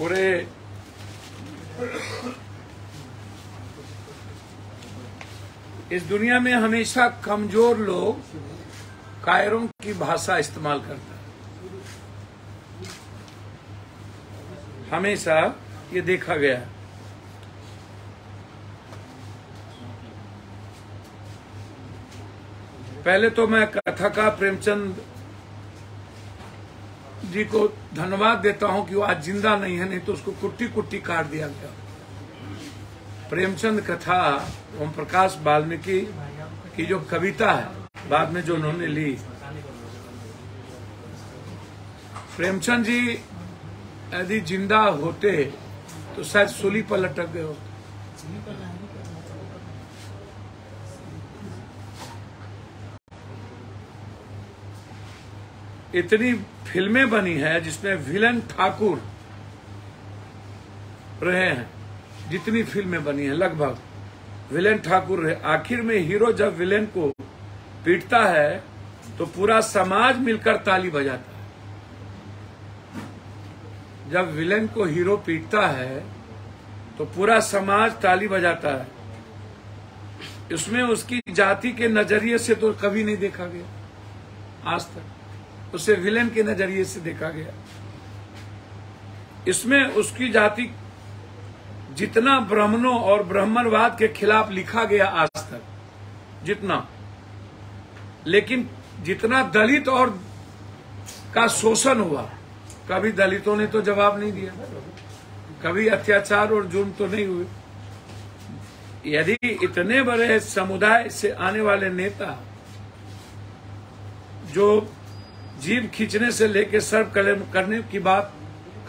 पूरे इस दुनिया में हमेशा कमजोर लोग कायरों की भाषा इस्तेमाल करते हैं। हमेशा ये देखा गया है। पहले तो मैं कथाकार प्रेमचंद जी को धन्यवाद देता हूं कि वो आज जिंदा नहीं है, नहीं तो उसको कुट्टी कुट्टी काट दिया गया। प्रेमचंद कथा ओम प्रकाश वाल्मीकि की जो कविता है, बाद में जो उन्होंने ली, प्रेमचंद जी यदि जिंदा होते तो शायद सूली पर लटक गए होते। इतनी फिल्में बनी है जिसमें विलेन ठाकुर रहे हैं, जितनी फिल्में बनी हैं लगभग विलेन ठाकुर रहे। आखिर में हीरो जब विलेन को पीटता है तो पूरा समाज मिलकर ताली बजाता है। जब विलेन को हीरो पीटता है तो पूरा समाज ताली बजाता है। इसमें उसकी जाति के नजरिए से तो कभी नहीं देखा गया आज तक, उसे विलेन के नजरिए से देखा गया। इसमें उसकी जाति जितना ब्राह्मणों और ब्राह्मणवाद के खिलाफ लिखा गया आज तक, जितना, लेकिन जितना दलित और का शोषण हुआ, कभी दलितों ने तो जवाब नहीं दिया, कभी अत्याचार और जुर्म तो नहीं हुए। यदि इतने बड़े समुदाय से आने वाले नेता जो जीभ खींचने से लेकर सर कलम करने की बात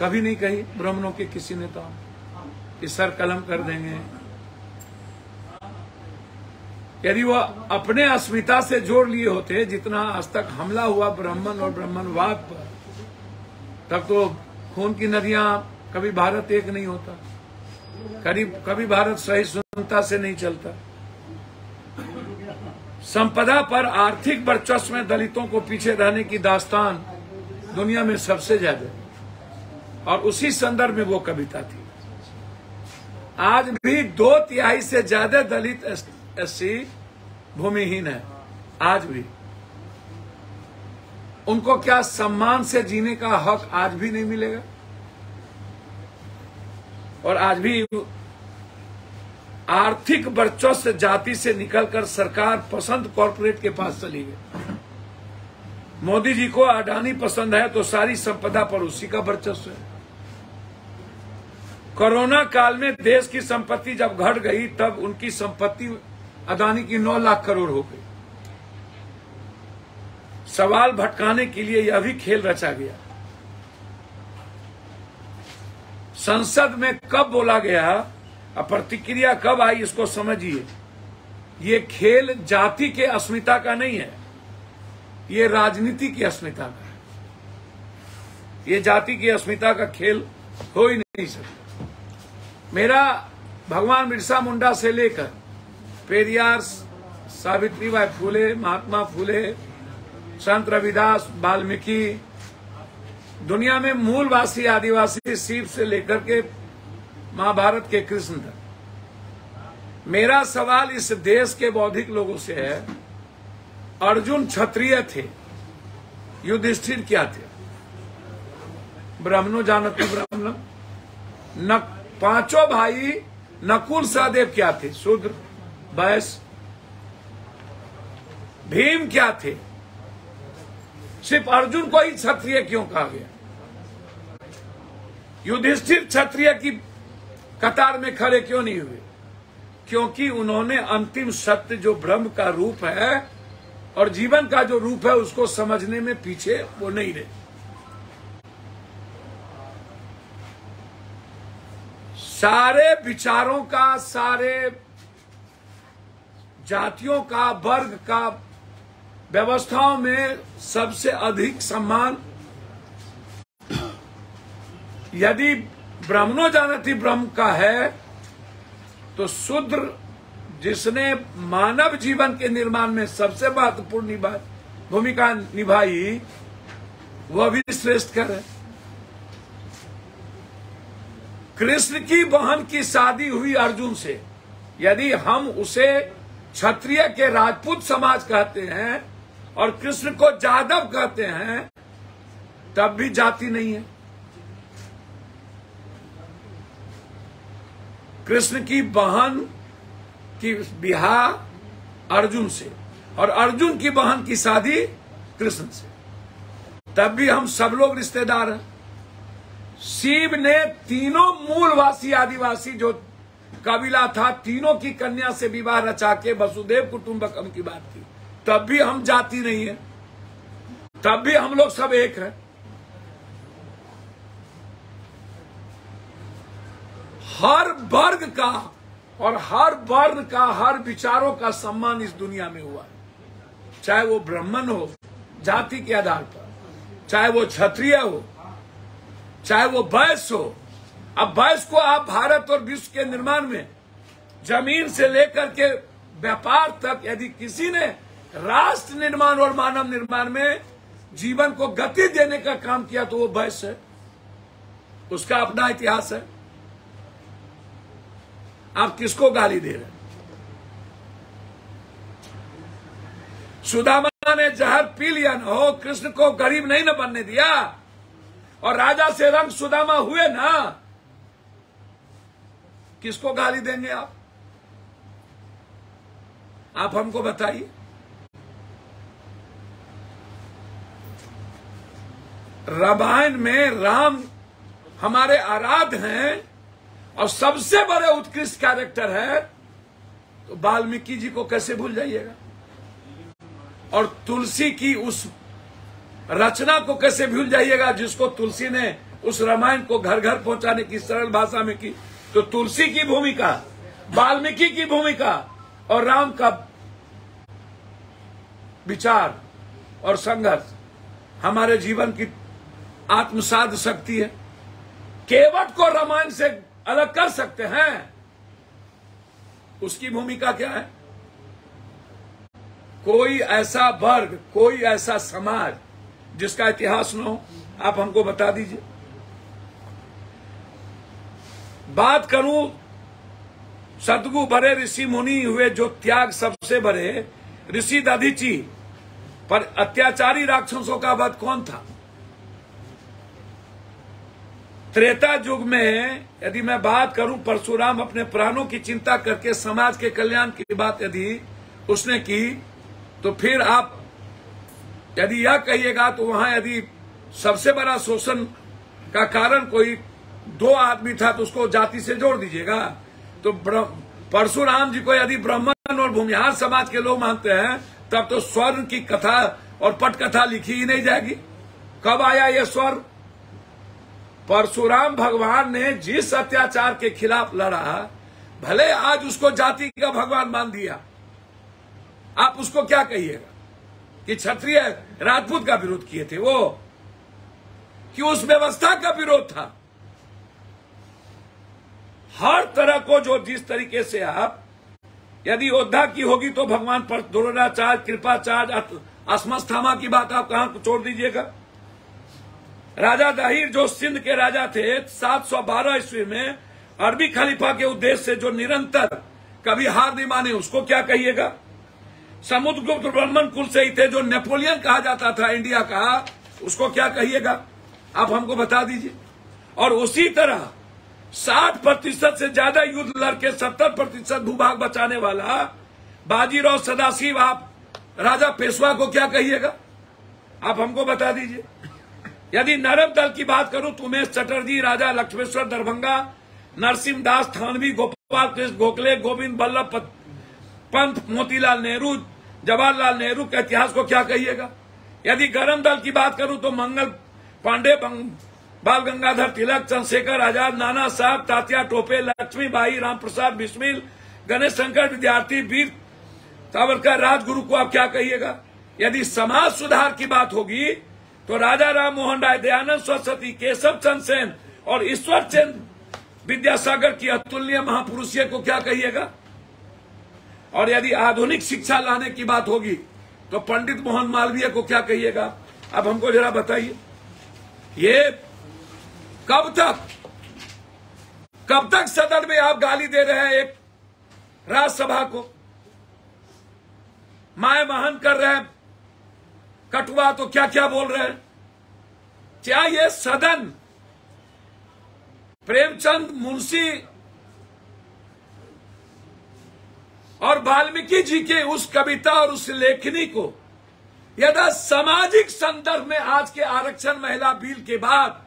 कभी नहीं कही ब्राह्मणों के किसी नेता कि सर कलम कर देंगे, यदि वो अपने अस्मिता से जोड़ लिए होते जितना आज तक हमला हुआ ब्राह्मण और ब्राह्मणवाद पर, तब तो खून की नदियां, कभी भारत एक नहीं होता, कभी भारत सहिष्णुता से नहीं चलता। संपदा पर आर्थिक वर्चस्व में दलितों को पीछे रहने की दास्तान दुनिया में सबसे ज्यादा, और उसी संदर्भ में वो कविता थी। आज भी 2/3 से ज्यादा दलित एससी भूमिहीन है। आज भी उनको क्या सम्मान से जीने का हक आज भी नहीं मिलेगा? और आज भी आर्थिक वर्चस्व जाति से निकलकर सरकार पसंद कॉरपोरेट के पास चली गई। मोदी जी को अडानी पसंद है तो सारी संपदा पर उसी का वर्चस्व है। कोरोना काल में देश की संपत्ति जब घट गई तब उनकी संपत्ति अडानी की 9 लाख करोड़ हो गई। सवाल भटकाने के लिए यह भी खेल रचा गया। संसद में कब बोला गया, प्रतिक्रिया कब आई, इसको समझिए। ये खेल जाति के अस्मिता का नहीं है, ये राजनीति की अस्मिता का है। ये जाति की अस्मिता का खेल हो ही नहीं सकता। मेरा भगवान बिरसा मुंडा से लेकर पेरियार, सावित्रीबाई फुले, महात्मा फुले, संत रविदास, वाल्मीकि, दुनिया में मूलवासी आदिवासी शिव से लेकर के महाभारत के कृष्ण तक, मेरा सवाल इस देश के बौद्धिक लोगों से है। अर्जुन क्षत्रिय थे, युधिष्ठिर क्या थे? ब्राह्मणों जानती ब्राह्मण। न 5 भाई नकुल सहदेव क्या थे? शूद्र वैश्य। भीम क्या थे? सिर्फ अर्जुन को ही क्षत्रिय क्यों कहा गया? युधिष्ठिर क्षत्रिय की कतार में खड़े क्यों नहीं हुए? क्योंकि उन्होंने अंतिम सत्य जो ब्रह्म का रूप है और जीवन का जो रूप है उसको समझने में पीछे वो नहीं रहे। सारे विचारों का, सारे जातियों का, वर्ग का, व्यवस्थाओं में सबसे अधिक सम्मान यदि ब्राह्मणों जानती ब्रह्म का है तो शूद्र, जिसने मानव जीवन के निर्माण में सबसे महत्वपूर्ण भूमिका निभाई, वह भी श्रेष्ठ कर है। कृष्ण की बहन की शादी हुई अर्जुन से, यदि हम उसे क्षत्रिय के राजपूत समाज कहते हैं और कृष्ण को जादव कहते हैं, तब भी जाति नहीं है। कृष्ण की बहन की बियाह अर्जुन से और अर्जुन की बहन की शादी कृष्ण से, तब भी हम सब लोग रिश्तेदार हैं। शिव ने तीनों मूलवासी आदिवासी जो कबीला था, तीनों की कन्या से विवाह रचा के वसुदेव कुटुंबकम की बात की, तब भी हम जाति नहीं है, तब भी हम लोग सब एक हैं। हर वर्ग का और हर वर्ण का, हर विचारों का सम्मान इस दुनिया में हुआ है, चाहे वो ब्राह्मण हो जाति के आधार पर, चाहे वो क्षत्रिय हो, चाहे वो वैश्य हो। अब वैश्य को आप भारत और विश्व के निर्माण में, जमीन से लेकर के व्यापार तक, यदि किसी ने राष्ट्र निर्माण और मानव निर्माण में जीवन को गति देने का काम किया तो वो वैश्य है, उसका अपना इतिहास है। आप किसको गाली दे रहे हैं? सुदामा ने जहर पी लिया न हो, कृष्ण को गरीब नहीं न बनने दिया, और राजा से रंग सुदामा हुए ना, किसको गाली देंगे आप? आप हमको बताइए। रामायण में राम हमारे आराध्य हैं और सबसे बड़े उत्कृष्ट कैरेक्टर है, तो वाल्मीकि जी को कैसे भूल जाइएगा? और तुलसी की उस रचना को कैसे भूल जाइएगा जिसको तुलसी ने उस रामायण को घर घर पहुंचाने की सरल भाषा में की? तो तुलसी की भूमिका, वाल्मीकि की भूमिका और राम का विचार और संघर्ष हमारे जीवन की आत्मसाध शक्ति है। केवट को रामायण से अलग कर सकते हैं, उसकी भूमिका क्या है? कोई ऐसा वर्ग, कोई ऐसा समाज जिसका इतिहास न हो, आप हमको बता दीजिए। बात करूं सदगु बड़े ऋषि मुनि हुए, जो त्याग सबसे बड़े ऋषि दधीची पर अत्याचारी राक्षसों का वध कौन था? त्रेता युग में यदि मैं बात करूं, परशुराम अपने प्राणों की चिंता करके समाज के कल्याण की बात यदि उसने की, तो फिर आप यदि यह कहिएगा तो वहां यदि सबसे बड़ा शोषण का कारण कोई दो आदमी था तो उसको जाति से जोड़ दीजिएगा। तो परशुराम जी को यदि ब्राह्मण और भूमिहार समाज के लोग मानते हैं, तब तो स्वर्ण की कथा और पटकथा लिखी ही नहीं जाएगी। कब आया ये स्वर्ण? परशुराम भगवान ने जिस अत्याचार के खिलाफ लड़ा, भले आज उसको जाति का भगवान मान दिया, आप उसको क्या कहिएगा कि क्षत्रिय राजपूत का विरोध किए थे वो, कि उस व्यवस्था का विरोध था। हर तरह को जो जिस तरीके से आप यदि योद्धा की होगी तो भगवान पर द्रोणाचार्य, कृपाचार्य, अस्मस्थामा की बात आप कहां छोड़ दीजिएगा। राजा दाहिर जो सिंध के राजा थे 712 ईस्वी में, अरबी खलीफा के उद्देश्य से जो निरंतर कभी हार नहीं माने, उसको क्या कहिएगा। समुद्रगुप्त ब्राह्मण कुल से ही थे, जो नेपोलियन कहा जाता था इंडिया का, उसको क्या कहिएगा? आप हमको बता दीजिए। और उसी तरह 60% से ज्यादा युद्ध लड़के 70% भूभाग बचाने वाला बाजीराव सदाशिव, आप राजा पेशवा को क्या कहिएगा? आप हमको बता दीजिए। यदि नरम दल की बात करूं तो उमेश चटर्जी, राजा लक्ष्मेश्वर दरभंगा, नरसिंह दास थानवी, गोपाल कृष्ण गोखले, गोविंद बल्लभ पंत, मोतीलाल नेहरू, जवाहरलाल नेहरू के इतिहास को क्या कहिएगा। यदि गरम दल की बात करूं तो मंगल पांडे, बाल गंगाधर तिलक, चंद्रशेखर आजाद, नाना साहब, तात्या टोपे, लक्ष्मीबाई, राम प्रसाद बिस्मिल, गणेश शंकर विद्यार्थी, वीर सावरकर, राजगुरु को आप क्या कहिएगा। यदि समाज सुधार की बात होगी तो राजा राम मोहन राय, दयानंद सरस्वती, केशव चंद्र सेन और ईश्वर चंद्र विद्यासागर की अतुलनीय महापुरुषीय को क्या कहिएगा। और यदि आधुनिक शिक्षा लाने की बात होगी तो पंडित मोहन मालवीय को क्या कहिएगा। अब हमको जरा बताइए, ये कब तक कब तक सदन में आप गाली दे रहे हैं एक राज्यसभा को, माय महन कर रहे हैं, कटुआ तो क्या क्या बोल रहे हैं। क्या ये सदन प्रेमचंद, मुंशी और वाल्मीकि जी के उस कविता और उस लेखनी को यदि सामाजिक संदर्भ में आज के आरक्षण महिला बिल के बाद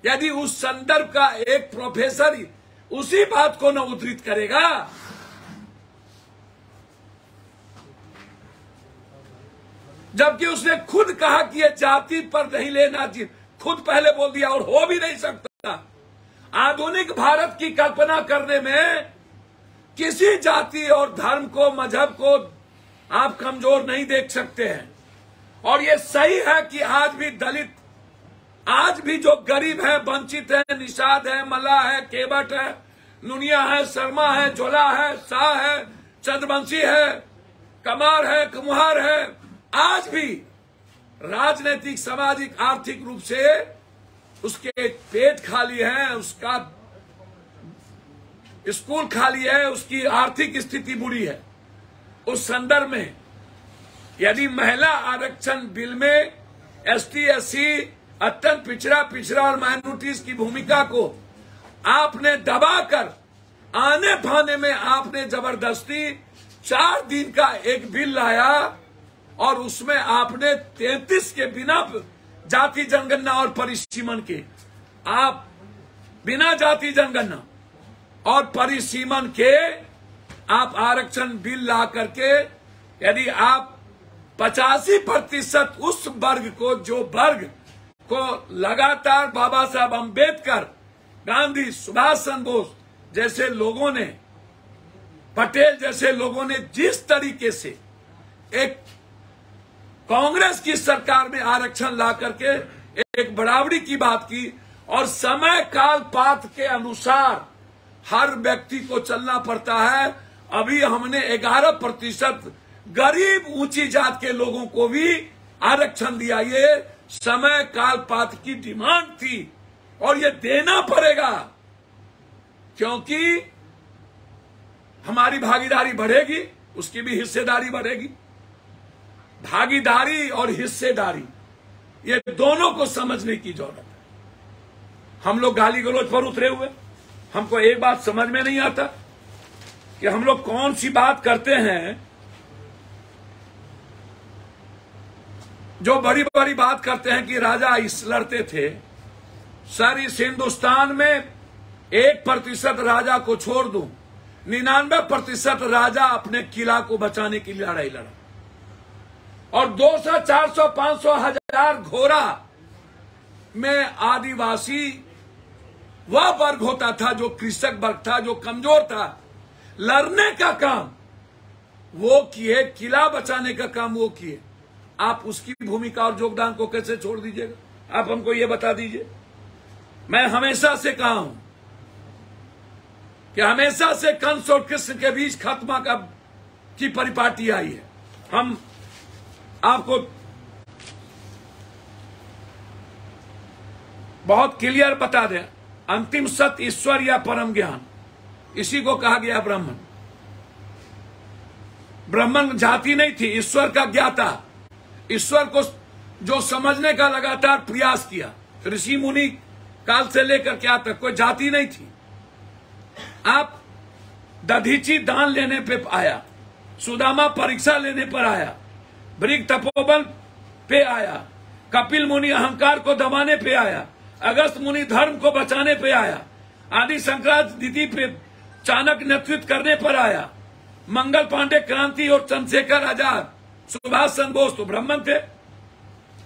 यदि उस संदर्भ का एक प्रोफेसर उसी बात को न उद्धृत करेगा, जबकि उसने खुद कहा कि यह जाति पर नहीं लेना चाहिए, खुद पहले बोल दिया और हो भी नहीं सकता। आधुनिक भारत की कल्पना करने में किसी जाति और धर्म को, मजहब को आप कमजोर नहीं देख सकते हैं। और ये सही है कि आज भी दलित, आज भी जो गरीब है, वंचित है, निषाद है, मल्लाह है, केवट है, नुनिया है, शर्मा है, झोला है, शाह है, चंद्रवंशी है, कमार है, कुम्हार है, आज भी राजनीतिक, सामाजिक, आर्थिक रूप से उसके पेट खाली है, उसका स्कूल खाली है, उसकी आर्थिक स्थिति बुरी है। उस संदर्भ में यदि महिला आरक्षण बिल में एसटी, एससी, अत्यंत पिछड़ा और माइनॉरिटीज की भूमिका को आपने दबाकर आने फाने में आपने जबरदस्ती 4 दिन का एक बिल लाया और उसमें आपने 33 के बिना जाति जनगणना और परिसीमन के, आप बिना जाति जनगणना और परिसीमन के आप आरक्षण बिल ला करके यदि आप 85% उस वर्ग को, जो वर्ग को लगातार बाबा साहब अम्बेडकर, गांधी, सुभाष चंद्र बोस जैसे लोगों ने, पटेल जैसे लोगों ने जिस तरीके से एक कांग्रेस की सरकार में आरक्षण ला करके एक बराबरी की बात की और समय काल पात्र के अनुसार हर व्यक्ति को चलना पड़ता है। अभी हमने 11% गरीब ऊंची जात के लोगों को भी आरक्षण दिया। ये समय काल पात्र की डिमांड थी और ये देना पड़ेगा, क्योंकि हमारी भागीदारी बढ़ेगी, उसकी भी हिस्सेदारी बढ़ेगी। भागीदारी और हिस्सेदारी ये दोनों को समझने की जरूरत है। हम लोग गाली गलौज पर उतरे हुए, हमको एक बात समझ में नहीं आता कि हम लोग कौन सी बात करते हैं, जो बड़ी बड़ी बात करते हैं कि राजा इस लड़ते थे। सर, इस हिंदुस्तान में 1% राजा को छोड़ दूं, 99% राजा अपने किला को बचाने की लड़ाई लड़ा और 200, 400, 500, 1000 घोड़ा में आदिवासी वह वर्ग होता था जो कृषक वर्ग था, जो कमजोर था। लड़ने का काम वो किए, किला बचाने का काम वो किए। आप उसकी भूमिका और योगदान को कैसे छोड़ दीजिएगा? आप हमको ये बता दीजिए। मैं हमेशा से कहा हूं कि हमेशा से कंस और कृष्ण के बीच खात्मा की परिपाटी आई है। हम आपको बहुत क्लियर बता दें, अंतिम सत्य ईश्वर या परम ज्ञान, इसी को कहा गया ब्राह्मण। ब्राह्मण जाति नहीं थी, ईश्वर का ज्ञाता, ईश्वर को जो समझने का लगातार प्रयास किया। ऋषि मुनि काल से लेकर क्या तक कोई जाति नहीं थी। आप दधीची दान लेने पे आया, सुदामा परीक्षा लेने पर आया, भृग तपोबल पे आया, कपिल मुनि अहंकार को दबाने पे आया, अगस्त मुनि धर्म को बचाने पे आया, आदि शंकराचार्य दीदी पे चाणक्य नेतृत्व करने पर आया, मंगल पांडे क्रांति और चंद्रशेखर आजाद, सुभाष चंद्र बोस तो ब्राह्मण थे।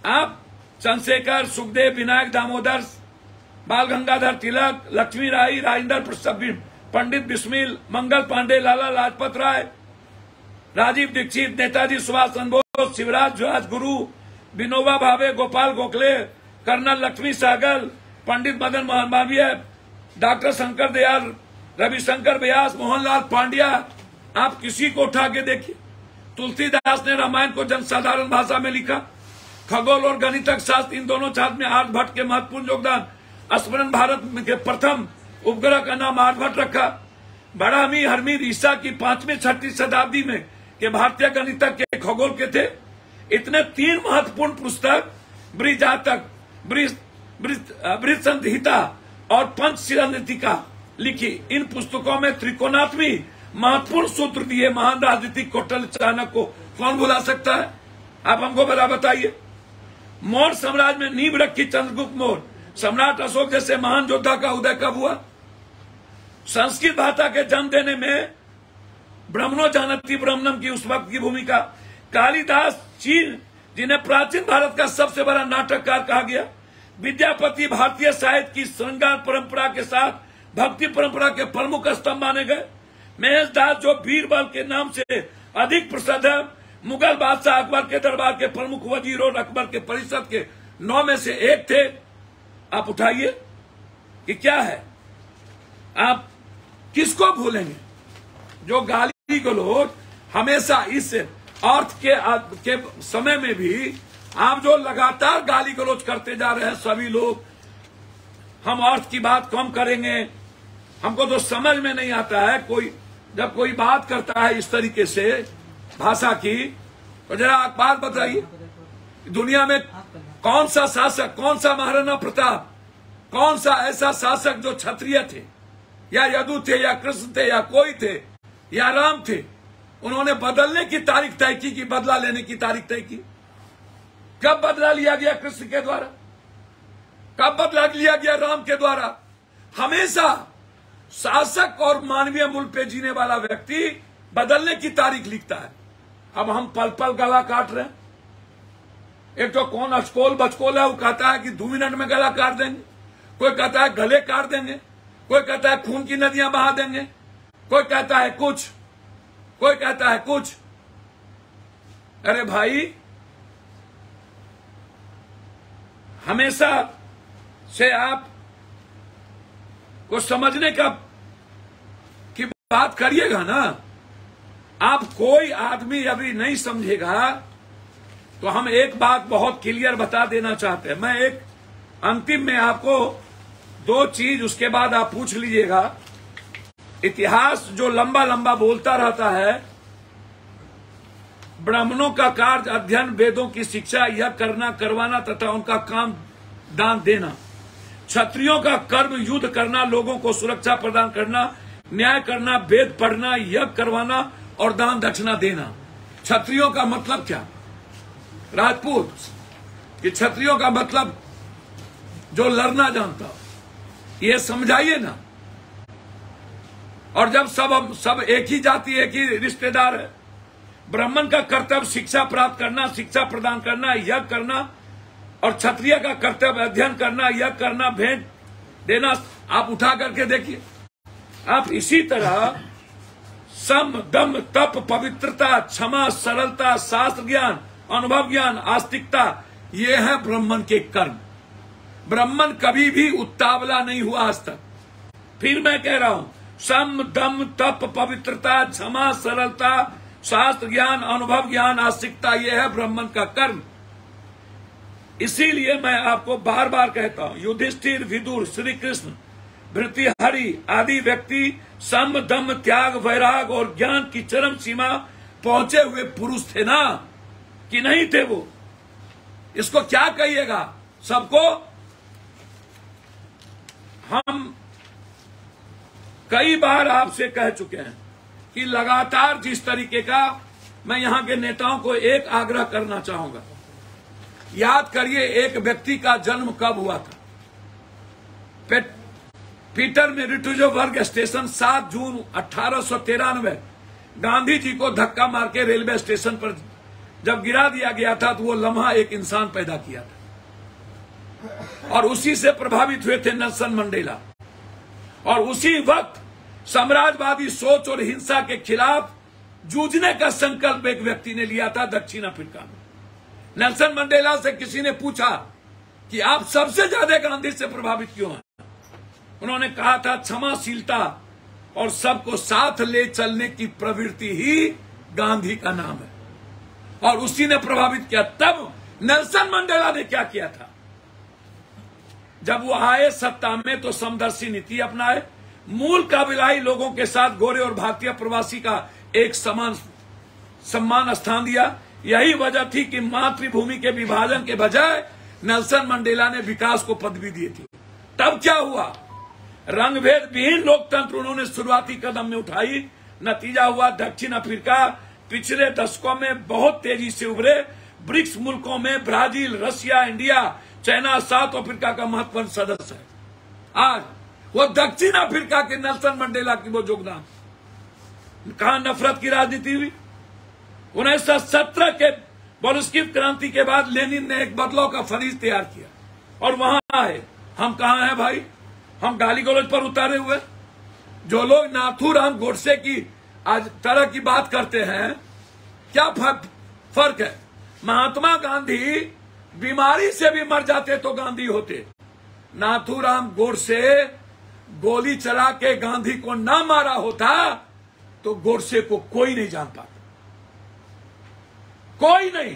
आप चंद्रशेखर, सुखदेव, विनायक दामोदर, बाल गंगाधर तिलक, लक्ष्मी राय, राजेंद्र पंडित बिस्मिल, मंगल पांडे, लाला लाजपत राय, राजीव दीक्षित, नेताजी सुभाष चंद्र बोस, शिवराज राजगुरु, विनोबा भावे, गोपाल गोखले, कर्नल लक्ष्मी सहगल, पंडित मदन मोहन मालवीय, डॉक्टर शंकर दयाल, रविशंकर व्यास, मोहनलाल पांड्या, आप किसी को उठा के देखिए। तुलसीदास ने रामायण को जनसाधारण भाषा में लिखा। खगोल और गणितक शास्त्र, इन दोनों छात्र में आर्यभट्ट के महत्वपूर्ण योगदान। स्मरण भारत के प्रथम उपग्रह का नाम आर्यभट्ट रखा। बड़ामी हरमी ईसा की 5वीं-6वीं शताब्दी में के भारतीय गणितज्ञ के खगोल के थे। इतने 3 महत्वपूर्ण पुस्तक बृहजातक, बृहत संहिता और पंचशिलानीतिका लिखी। इन पुस्तकों में त्रिकोणात्मी महत्वपूर्ण सूत्र दिए महान राजनीतिक कौटिल्य चाणक्य को कौन भुला सकता है? आप हमको बताइए। मौर्य साम्राज्य में नींव रखी चंद्रगुप्त मौर्य। सम्राट अशोक जैसे महान योद्धा का उदय कब हुआ? संस्कृत भाषा के जन्म देने में ब्राह्मणों जानती ब्राह्मणम की उस वक्त की भूमिका। कालिदास चीन, जिन्हें प्राचीन भारत का सबसे बड़ा नाटककार कहा गया। विद्यापति भारतीय साहित्य की श्रृंगार परंपरा के साथ भक्ति परंपरा के प्रमुख स्तंभ माने गए। महेश दास, जो बीरबल के नाम से अधिक प्रसिद्ध है, मुगल बादशाह अकबर के दरबार के प्रमुख वजीर और अकबर के परिषद के 9 में से एक थे। आप उठाइए कि क्या है, आप किसको भूलेंगे? जो गाली गलौज हमेशा इस अर्थ के समय में भी आप जो लगातार गाली गलौज करते जा रहे हैं सभी लोग, हम अर्थ की बात कम करेंगे। हमको तो समझ में नहीं आता है, जब कोई बात करता है इस तरीके से भाषा की, तो जरा आप बात बताइए, दुनिया में कौन सा शासक, कौन सा महाराणा प्रताप, कौन सा ऐसा शासक जो क्षत्रिय थे या यदु थे या कृष्ण थे या कोई थे या राम थे, उन्होंने बदलने की तारीख तय की कि बदला लेने की तारीख तय की? कब बदला लिया गया कृष्ण के द्वारा? कब बदला लिया गया राम के द्वारा? हमेशा शासक और मानवीय मूल पे जीने वाला व्यक्ति बदलने की तारीख लिखता है। अब हम पल पल गला काट रहे हैं। एक तो कौन अचकोल बचकोल है, वो कहता है कि 2 मिनट में गला काट देंगे, कोई कहता है गले काट देंगे, कोई कहता है खून की नदियां बहा देंगे, कोई कहता है कुछ, कोई कहता है कुछ। अरे भाई, हमेशा से आप को समझने की बात करिएगा ना। आप कोई आदमी अभी नहीं समझेगा तो हम एक बात बहुत क्लियर बता देना चाहते हैं। मैं एक अंतिम में आपको 2 चीज, उसके बाद आप पूछ लीजिएगा। इतिहास जो लंबा लंबा बोलता रहता है, ब्राह्मणों का कार्य अध्ययन, वेदों की शिक्षा, यह करना करवाना तथा उनका काम दान देना। क्षत्रियों का कर्म युद्ध करना, लोगों को सुरक्षा प्रदान करना, न्याय करना, वेद पढ़ना, यज्ञ करवाना और दान दक्षिणा देना। क्षत्रियों का मतलब क्या? राजपूत कि क्षत्रियों का मतलब जो लड़ना जानता हो, ये समझाइए ना। और जब सब एक ही जाति, एक ही रिश्तेदार है। ब्राह्मण का कर्तव्य शिक्षा प्राप्त करना, शिक्षा प्रदान करना, यज्ञ करना, और क्षत्रिय का कर्तव्य अध्ययन करना, यज्ञ करना, भेंट देना। आप उठा करके देखिए। आप इसी तरह सम, दम, तप, पवित्रता, क्षमा, सरलता, शास्त्र ज्ञान, अनुभव ज्ञान, आस्तिकता, ये है ब्राह्मण के कर्म। ब्राह्मण कभी भी उत्तावला नहीं हुआ आज तक। फिर मैं कह रहा हूं, सम, दम, तप, पवित्रता, क्षमा, सरलता, शास्त्र ज्ञान, अनुभव ज्ञान, आस्तिकता, ये है ब्राह्मण का कर्म। इसीलिए मैं आपको बार बार कहता हूं, युधिष्ठिर, विदुर, श्री कृष्ण, भृतृहरि आदि व्यक्ति सम, दम, त्याग, वैराग और ज्ञान की चरम सीमा पहुंचे हुए पुरुष थे ना, कि नहीं थे वो? इसको क्या कहिएगा? सबको हम कई बार आपसे कह चुके हैं कि लगातार जिस तरीके का, मैं यहां के नेताओं को एक आग्रह करना चाहूंगा। याद करिए, एक व्यक्ति का जन्म कब हुआ था? पीटर मेरिटोजबर्ग स्टेशन 7 जून 1893 गांधी जी को धक्का मार के रेलवे स्टेशन पर जब गिरा दिया गया था, तो वो लम्हा एक इंसान पैदा किया था। और उसी से प्रभावित हुए थे नेल्सन मंडेला। और उसी वक्त साम्राज्यवादी सोच और हिंसा के खिलाफ जूझने का संकल्प एक व्यक्ति ने लिया था दक्षिण अफ्रीका में। नेल्सन मंडेला से किसी ने पूछा कि आप सबसे ज्यादा गांधी से प्रभावित क्यों हैं? उन्होंने कहा था, क्षमाशीलता और सबको साथ ले चलने की प्रवृत्ति ही गांधी का नाम है। और उसी ने प्रभावित किया। तब नेल्सन मंडेला ने क्या किया था? जब वो आए सत्ता में तो समदर्शी नीति अपनाए, मूल काबिलाई लोगों के साथ गोरे और भारतीय प्रवासी का एक समान सम्मान स्थान दिया। यही वजह थी कि मातृभूमि के विभाजन के बजाय नेल्सन मंडेला ने विकास को पदवी दी थी। तब क्या हुआ? रंगभेद विहीन लोकतंत्र उन्होंने शुरुआती कदम में उठाई। नतीजा हुआ दक्षिण अफ्रीका पिछले दशकों में बहुत तेजी से उभरे। ब्रिक्स मुल्कों में Brazil, Russia, India, China, south Africa का महत्वपूर्ण सदस्य है। आज वो दक्षिण अफ्रीका के नेल्सन मंडेला की वो योगदान, कहां नफरत की राजनीति हुई। 1917 के बोल्शेविक क्रांति के बाद लेनिन ने एक बदलाव का फरीज तैयार किया और वहां आए। हम कहां हैं भाई? हम गाली गलौज पर उतारे हुए। जो लोग नाथूराम गोडसे की आज तरह की बात करते हैं, क्या फर्क है? महात्मा गांधी बीमारी से भी मर जाते तो गांधी होते। नाथूराम गोडसे गोली चला के गांधी को ना मारा होता तो गोडसे को कोई नहीं जान पाता। कोई नहीं,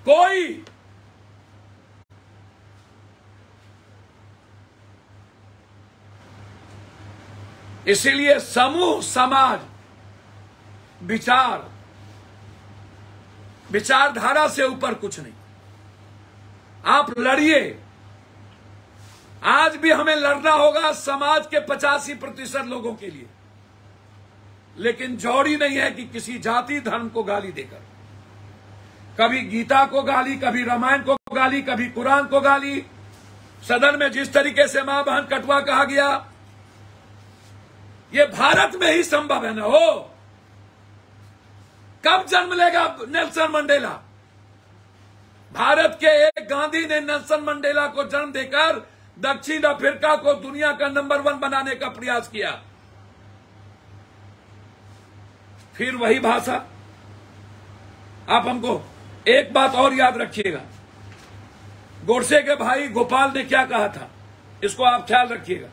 कोई। इसीलिए समूह, समाज, विचारधारा से ऊपर कुछ नहीं। आप लड़िए। आज भी हमें लड़ना होगा समाज के 85% लोगों के लिए, लेकिन जौड़ी नहीं है कि किसी जाति धर्म को गाली देकर। कभी गीता को गाली, कभी रामायण को गाली, कभी कुरान को गाली। सदन में जिस तरीके से मां बहन कटवा कहा गया, ये भारत में ही संभव है ना हो। कब जन्म लेगा नेल्सन मंडेला? भारत के एक गांधी ने नेल्सन मंडेला को जन्म देकर दक्षिण अफ्रीका को दुनिया का नंबर 1 बनाने का प्रयास किया। फिर वही भाषा। आप हमको एक बात और याद रखिएगा, गोडसे के भाई गोपाल ने क्या कहा था, इसको आप ख्याल रखिएगा।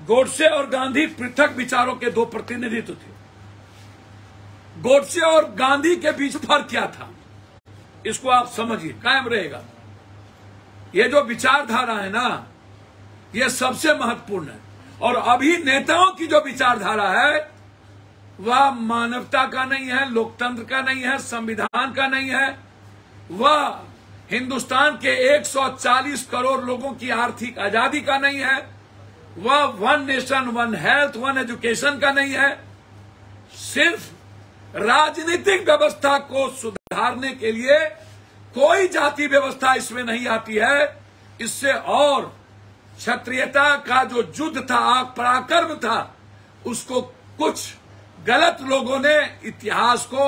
गोडसे और गांधी पृथक विचारों के दो प्रतिनिधित्व थे। गोडसे और गांधी के बीच फर्क क्या था, इसको आप समझिए, कायम रहेगा। ये जो विचारधारा है ना, ये सबसे महत्वपूर्ण है। और अभी नेताओं की जो विचारधारा है वह मानवता का नहीं है, लोकतंत्र का नहीं है, संविधान का नहीं है। वह हिंदुस्तान के 140 करोड़ लोगों की आर्थिक आजादी का नहीं है। वह 1 नेशन 1 हेल्थ 1 एजुकेशन का नहीं है। सिर्फ राजनीतिक व्यवस्था को सुधारने के लिए कोई जाति व्यवस्था इसमें नहीं आती है। इससे और क्षत्रियता का जो युद्ध था, पराक्रम था, उसको कुछ गलत लोगों ने इतिहास को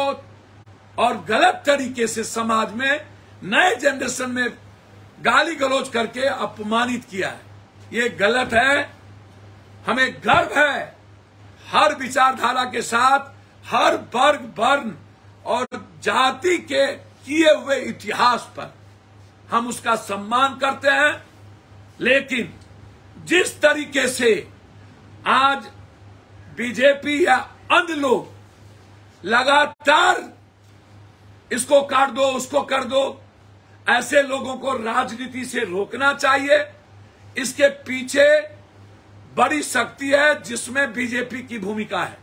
और गलत तरीके से समाज में नए जनरेशन में गाली गलौज करके अपमानित किया है। ये गलत है। हमें गर्व है हर विचारधारा के साथ, हर वर्ग, वर्ण और जाति के किए हुए इतिहास पर हम उसका सम्मान करते हैं। लेकिन जिस तरीके से आज बीजेपी या अन्य लोग लगातार इसको काट दो, उसको कर दो, ऐसे लोगों को राजनीति से रोकना चाहिए। इसके पीछे बड़ी शक्ति है जिसमें बीजेपी की भूमिका है।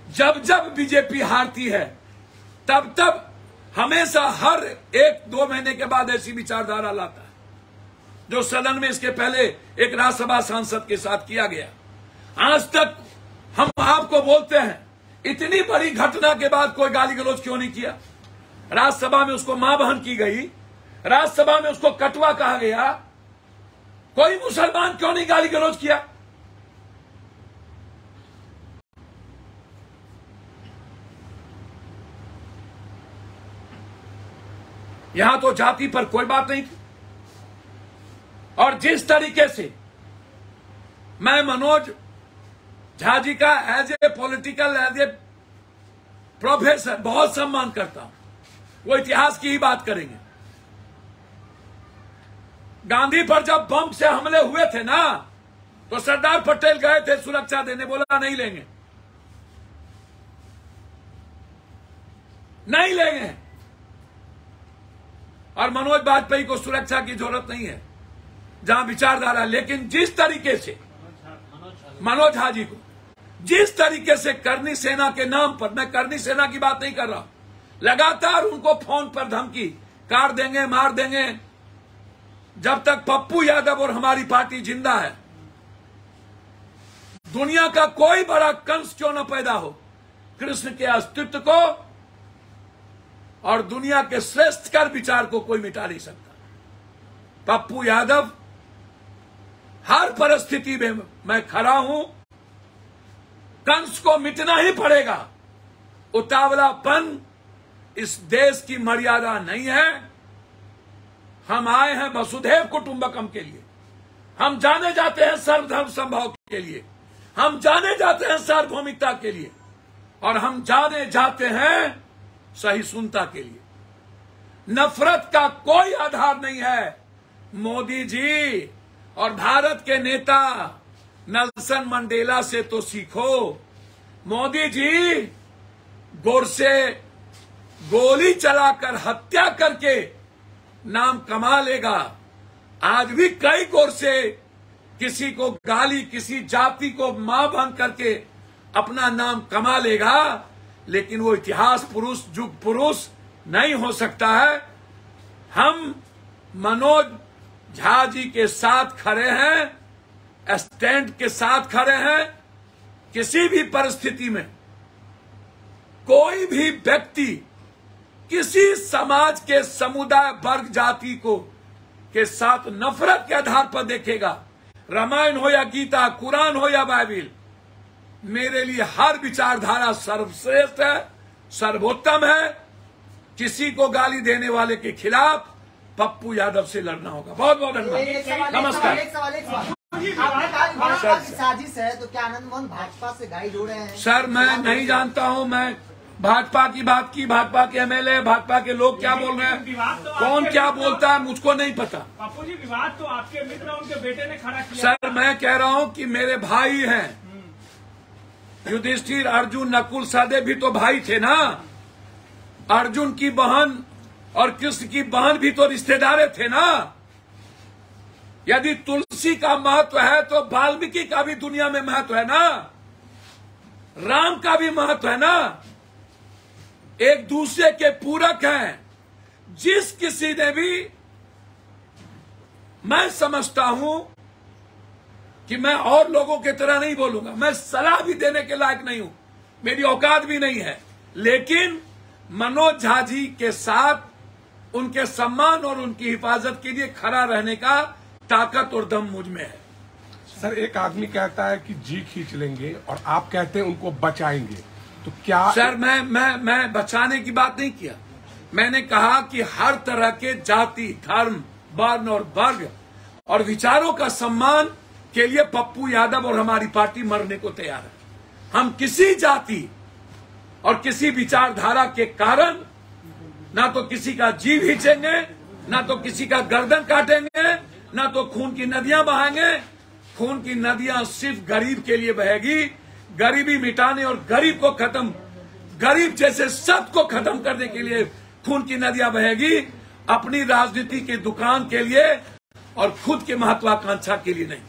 जब जब बीजेपी हारती है तब तब हमेशा हर 1-2 महीने के बाद ऐसी विचारधारा लाता है, जो सदन में इसके पहले एक राज्यसभा सांसद के साथ किया गया। आज तक हम आपको बोलते हैं, इतनी बड़ी घटना के बाद कोई गाली गलौज क्यों नहीं किया? राज्यसभा में उसको मां बहन की गई, राज्यसभा में उसको कटवा कहा गया, कोई मुसलमान क्यों नहीं गाली गलौज किया? यहां तो जाति पर कोई बात नहीं थी। और जिस तरीके से मैं मनोज झा जी का as a political, as a professor बहुत सम्मान करता हूं, वो इतिहास की ही बात करेंगे। गांधी पर जब बम से हमले हुए थे ना, तो सरदार पटेल गए थे सुरक्षा देने, बोला नहीं लेंगे, नहीं लेंगे। और मनोज वाजपेयी को सुरक्षा की जरूरत नहीं है। जहां विचारधारा, लेकिन जिस तरीके से मनोज झा जी को, जिस तरीके से करनी सेना के नाम पर, मैं करनी सेना की बात नहीं कर रहा, लगातार उनको फोन पर धमकी, काट देंगे, मार देंगे, जब तक पप्पू यादव और हमारी पार्टी जिंदा है, दुनिया का कोई बड़ा कंस क्यों न पैदा हो, कृष्ण के अस्तित्व को और दुनिया के श्रेष्ठ कर विचार को कोई मिटा नहीं सकता। पप्पू यादव हर परिस्थिति में मैं खड़ा हूं, कंस को मिटना ही पड़ेगा। उतावलापन इस देश की मर्यादा नहीं है। हम आए हैं वसुधैव कुटुंबकम के लिए, हम जाने जाते हैं सर्वधर्म संभाव के लिए, हम जाने जाते हैं सार्वभौमिकता के लिए, और हम जाने जाते हैं सहिष्णुता के लिए। नफरत का कोई आधार नहीं है। मोदी जी और भारत के नेता नेल्सन मंडेला से तो सीखो। मोदी जी गोरसे गोली चलाकर हत्या करके नाम कमा लेगा। आज भी कई गोरसे किसी को गाली, किसी जाति को मां बन करके अपना नाम कमा लेगा, लेकिन वो इतिहास पुरुष, युग पुरुष नहीं हो सकता है। हम मनोज झा जी के साथ खड़े हैं, स्टैंड के साथ खड़े हैं। किसी भी परिस्थिति में कोई भी व्यक्ति किसी समाज के समुदाय, वर्ग, जाति को के साथ नफरत के आधार पर देखेगा, रामायण हो या गीता, कुरान हो या बाइबिल, मेरे लिए हर विचारधारा सर्वश्रेष्ठ है, सर्वोत्तम है। किसी को गाली देने वाले के खिलाफ पप्पू यादव से लड़ना होगा। बहुत बहुत धन्यवाद। नमस्कार। साजिश है तो क्या आनंद मोहन भाजपा से गाड़ी जोड़ रहे हैं? सर मैं नहीं जानता हूं, मैं भाजपा की बात की, भाजपा के एमएलए, भाजपा के लोग क्या बोल रहे हैं, कौन क्या बोलता है, मुझको नहीं पता। पप्पू जी, विवाद तो आपके मित्र उनके बेटे ने खड़ा किया। सर मैं कह रहा हूं कि मेरे भाई हैं, युधिष्ठिर, अर्जुन, नकुल, सहदेव भी तो भाई थे ना। अर्जुन की बहन और कृष्ण की बहन भी तो रिश्तेदार थे ना। यदि तुलसी का महत्व है तो वाल्मीकि का भी दुनिया में महत्व है ना, राम का भी महत्व है ना। एक दूसरे के पूरक हैं। जिस किसी ने भी, मैं समझता हूं कि मैं और लोगों की तरह नहीं बोलूंगा, मैं सलाह भी देने के लायक नहीं हूं, मेरी औकात भी नहीं है, लेकिन मनोज झा जी के साथ उनके सम्मान और उनकी हिफाजत के लिए खड़ा रहने का ताकत और दम मुझ में है। सर एक आदमी कहता है कि जी खींच लेंगे और आप कहते हैं उनको बचाएंगे, तो क्या? सर मैं बचाने की बात नहीं किया। मैंने कहा कि हर तरह के जाति, धर्म, वर्ण और वर्ग और विचारों का सम्मान के लिए पप्पू यादव और हमारी पार्टी मरने को तैयार है। हम किसी जाति और किसी विचारधारा के कारण ना तो किसी का जी खींचेंगे, ना तो किसी का गर्दन काटेंगे, ना तो खून की नदियां बहाएंगे। खून की नदियां सिर्फ गरीब के लिए बहेगी। गरीबी मिटाने और गरीब जैसे सब को खत्म करने के लिए खून की नदियां बहेगी, अपनी राजनीति की दुकान के लिए और खुद के महत्वाकांक्षा के लिए नहीं।